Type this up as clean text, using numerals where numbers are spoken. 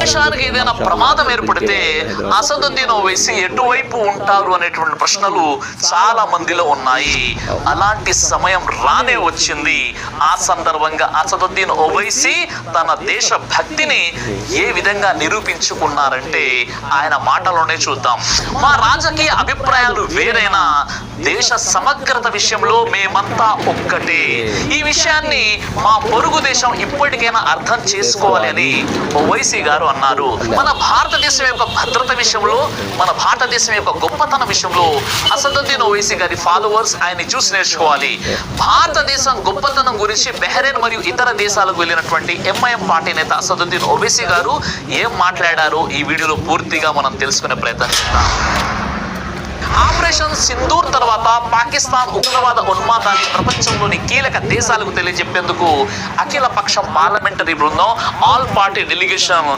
దేశానికి ఏదైనా ప్రమాదం ఏర్పడితే అసదుద్దీన్ ఓవైసీ ఎటువైపు ఉంటారు అనేటువంటి ప్రశ్నలు చాలా మందిలో ఉన్నాయి. అలాంటి సమయం రానే వచ్చింది. ఆ సందర్భంగా అసదుద్దీన్ ఓవైసీ తన దేశ భక్తిని ఏ విధంగా నిరూపించుకున్నారంటే ఆయన మాటలోనే చూద్దాం. మా రాజకీయ అభిప్రాయాలు వేరైనా దేశ సమగ్రత విషయంలో మేమంతా ఒక్కటే. ఈ విషయాన్ని మా పొరుగు దేశం ఇప్పటికైనా అర్థం చేసుకోవాలి అని ఓవైసీ గారు అన్నారు. మన భారతదేశం యొక్క భద్రత విషయంలో, మన భారతదేశం యొక్క గొప్పతనం విషయంలో అసదుద్దీన్ ఓవైసీ గారి ఫాలోవర్స్ ఆయన్ని చూసి నేర్చుకోవాలి. భారతదేశం గొప్పతనం గురించి బహ్రెయిన్ మరియు ఇతర దేశాలకు వెళ్ళినటువంటి ఎంఐఎం పార్టీ నేత అసదుద్దీన్ ఓవైసీ గారు ఏం మాట్లాడారో ఈ వీడియోలో పూర్తిగా మనం తెలుసుకునే ప్రయత్నం చేద్దాం. ఆపరేషన్ సింధూర్ తర్వాత పాకిస్తాన్ ఉగ్రవాద ఉన్మాదాన్ని ప్రపంచంలోని కీలక దేశాలకు తెలియజెప్పేందుకు అఖిల పక్ష పార్లమెంటరీ బృందం ఆల్ పార్టీ డెలిగేషన్